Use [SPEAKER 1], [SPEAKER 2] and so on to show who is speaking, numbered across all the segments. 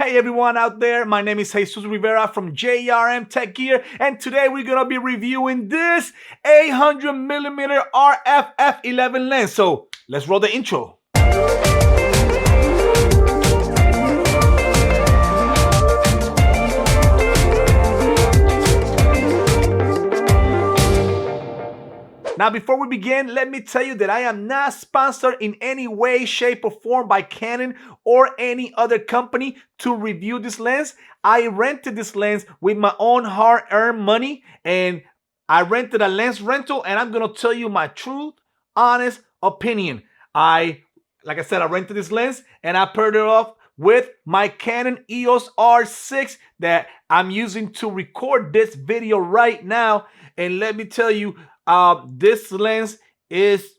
[SPEAKER 1] Hey everyone out there, my name is Jesus Rivera from JRM Tech Gear, and today we're gonna be reviewing this 800mm RF F11 lens. So let's roll the intro. Now, before we begin, let me tell you that I am not sponsored in any way, shape, or form by Canon or any other company to review this lens. I rented this lens with my own hard-earned money, and I rented a lens rental, and I'm gonna tell you my true, honest opinion. Like I said, I rented this lens, and I paired it off with my Canon EOS R6 that I'm using to record this video right now. And let me tell you, this lens is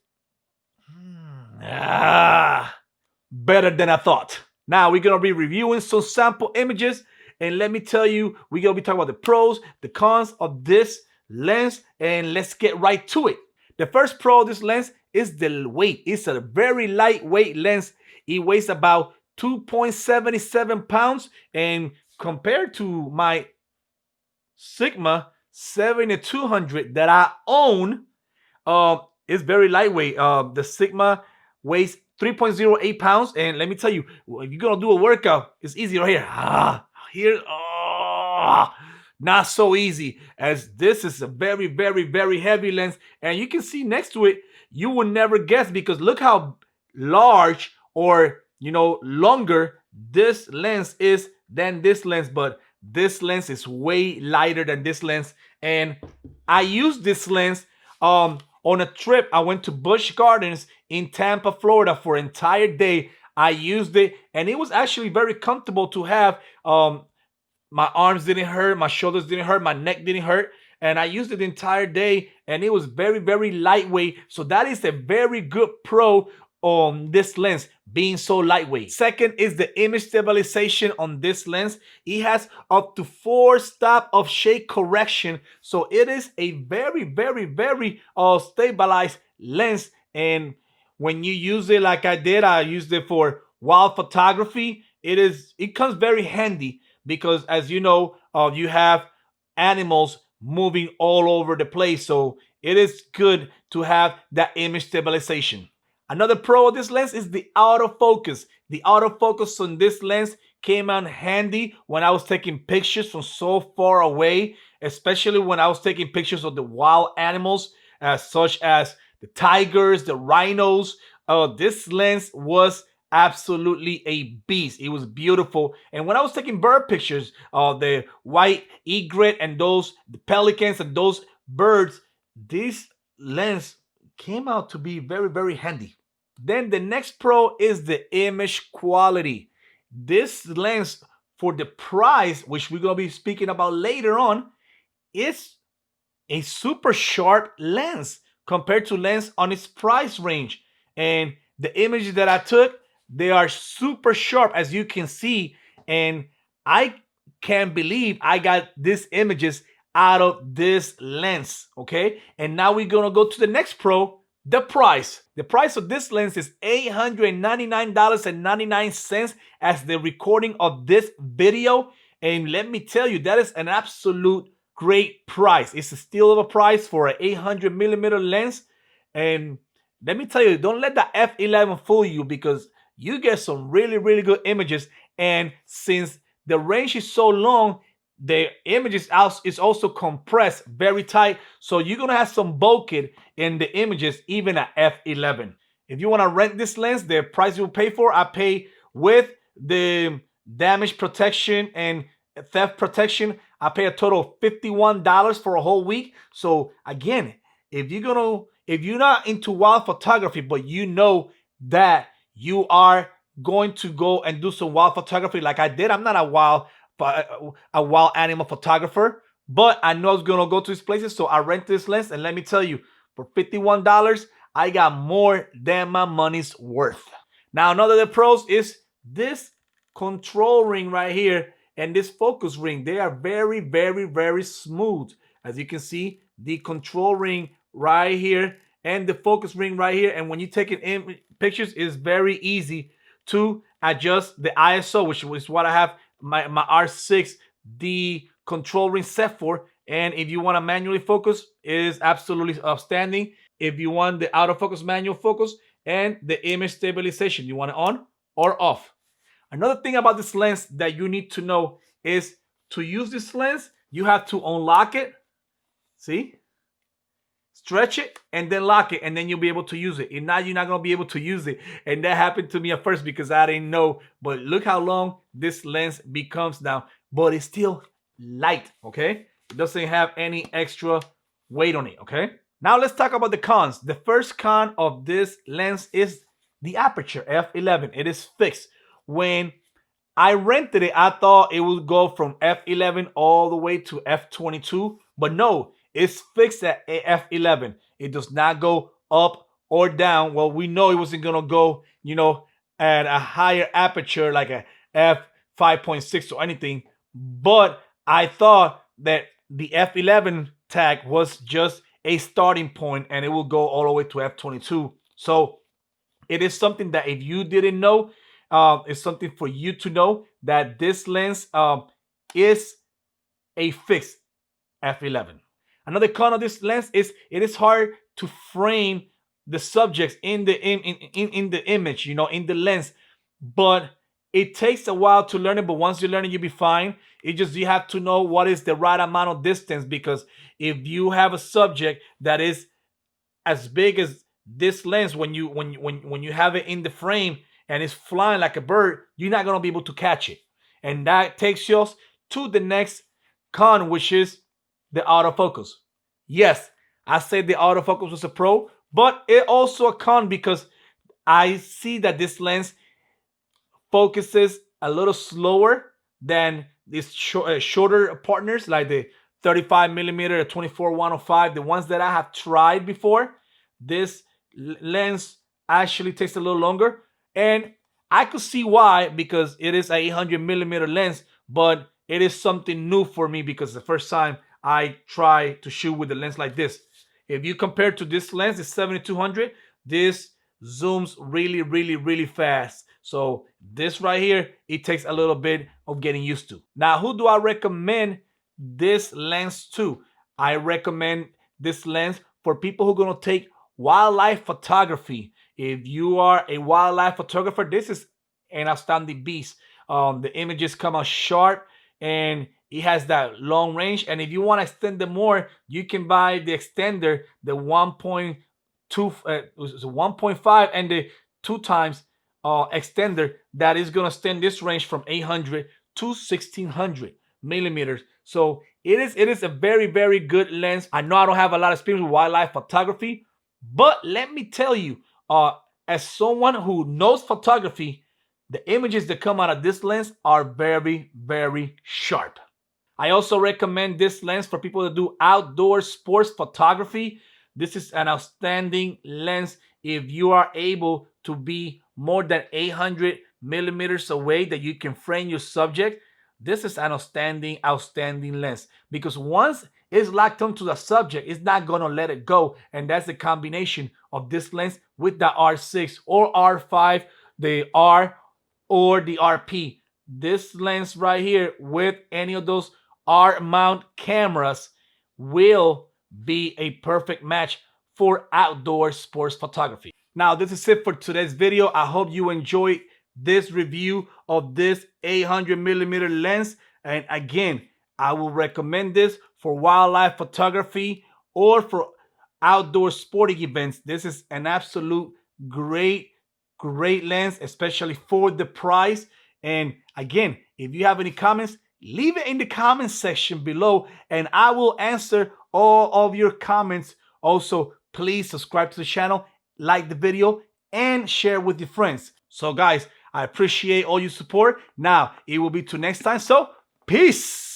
[SPEAKER 1] better than I thought. Now we're gonna be reviewing some sample images, and let me tell you, we're gonna be talking about the pros, the cons of this lens, and let's get right to it. The first pro of this lens is the weight. It's a very lightweight lens. It weighs about 2.77 pounds, and compared to my Sigma 7200 that I own, it's very lightweight. The Sigma weighs 3.08 pounds, and let me tell you, if you're gonna do a workout, it's easier here. Not so easy, as this is a very, very, very heavy lens, and you can see next to it, you will never guess, because look how large or longer this lens is than this lens. But this lens is way lighter than this lens, and I used this lens on a trip. I went to Busch Gardens in Tampa, Florida for an entire day. I used it, and it was actually very comfortable to have. My arms didn't hurt, my shoulders didn't hurt, my neck didn't hurt, and I used it the entire day, and it was very, very lightweight. So that is a very good pro on this lens, being so lightweight. Second is the image stabilization on this lens. It has up to 4 stops of shade correction, so it is a very, very, very stabilized lens. And when you use it like I did, I used it for wild photography. It comes very handy, because as you know, you have animals moving all over the place, so it is good to have that image stabilization. Another pro of this lens is the autofocus. The autofocus on this lens came out handy when I was taking pictures from so far away, especially when I was taking pictures of the wild animals, such as the tigers, the rhinos. This lens was absolutely a beast. It was beautiful. And when I was taking bird pictures of the white egret and the pelicans and those birds, this lens came out to be very, very handy. Then the next pro is the image quality. This lens, for the price, which we're going to be speaking about later on, is a super sharp lens compared to lens on its price range. And the images that I took, they are super sharp, as you can see. And I can't believe I got these images out of this lens, okay? And now we're going to go to the next pro, the price. The price of this lens is $899.99 as the recording of this video. And let me tell you, that is an absolute great price. It's a steal of a price for an 800mm lens. And let me tell you, don't let the F11 fool you, because you get some really, really good images. And since the range is so long, the images is also compressed very tight, so you're gonna have some bokeh in the images, even at F11. If you want to rent this lens, the price you'll pay for, I pay with the damage protection and theft protection. I pay a total of $51 for a whole week. So again, if you're not into wild photography, but you know that you are going to go and do some wild photography like I did. I'm not a wild animal photographer, but I know I was gonna go to these places, so I rent this lens, and let me tell you, for $51, I got more than my money's worth. Now, another of the pros is this control ring right here and this focus ring. They are very, very, very smooth. As you can see, the control ring right here and the focus ring right here. And when you take it in pictures, it's very easy to adjust the ISO, which is what I have my R6 the control ring set for. And if you want to manually focus, it is absolutely outstanding. If you want the autofocus manual focus and the image stabilization, you want it on or off. Another thing about this lens that you need to know is to use this lens, you have to unlock it. See? Stretch it and then lock it, and then you'll be able to use it. If not, you're not going to be able to use it. And that happened to me at first because I didn't know. But look how long this lens becomes now. But it's still light, okay? It doesn't have any extra weight on it, okay? Now let's talk about the cons. The first con of this lens is the aperture, F11. It is fixed. When I rented it, I thought it would go from F11 all the way to F22. But no, it's fixed at F11. It does not go up or down. Well, we know it wasn't going to go, at a higher aperture like a f5.6 or anything. But I thought that the F11 tag was just a starting point and it will go all the way to F22. So it is something that if you didn't know, it's something for you to know that this lens is a fixed F11. Another con of this lens is it is hard to frame the subjects in the image, in the lens. But it takes a while to learn it. But once you learn it, you'll be fine. You have to know what is the right amount of distance, because if you have a subject that is as big as this lens, when you have it in the frame and it's flying like a bird, you're not gonna be able to catch it. And that takes us to the next con, which is the autofocus. Yes, I said the autofocus was a pro, but it also a con because I see that this lens focuses a little slower than these shorter partners like the 35 millimeter, the 24-105, the ones that I have tried before. This lens actually takes a little longer, and I could see why, because it is a 800 millimeter lens, but it is something new for me because the first time I try to shoot with a lens like this. If you compare to this lens, the 7200, this zooms really, really, really fast. So this right here, it takes a little bit of getting used to. Now, who do I recommend this lens to? I recommend this lens for people who are going to take wildlife photography. If you are a wildlife photographer, this is an outstanding beast. The images come out sharp and it has that long range. And if you want to extend it more, you can buy the extender, the 1.2, 1.5 and the 2 times extender that is going to extend this range from 800 to 1600 millimeters. So it is a very, very good lens. I know I don't have a lot of experience with wildlife photography, but let me tell you, as someone who knows photography, the images that come out of this lens are very, very sharp. I also recommend this lens for people that do outdoor sports photography. This is an outstanding lens if you are able to be more than 800 millimeters away that you can frame your subject. This is an outstanding lens, because once it's locked onto the subject, it's not going to let it go. And that's the combination of this lens with the R6 or R5, the R or the RP. This lens right here with any of those R mount cameras will be a perfect match for outdoor sports photography. Now, this is it for today's video. I hope you enjoyed this review of this 800 millimeter lens. And again, I will recommend this for wildlife photography or for outdoor sporting events. This is an absolute great lens, especially for the price. And again, if you have any comments, leave it in the comment section below and I will answer all of your comments. Also, please subscribe to the channel, like the video, and share with your friends. So guys, I appreciate all your support. Now, it will be till next time. So, peace.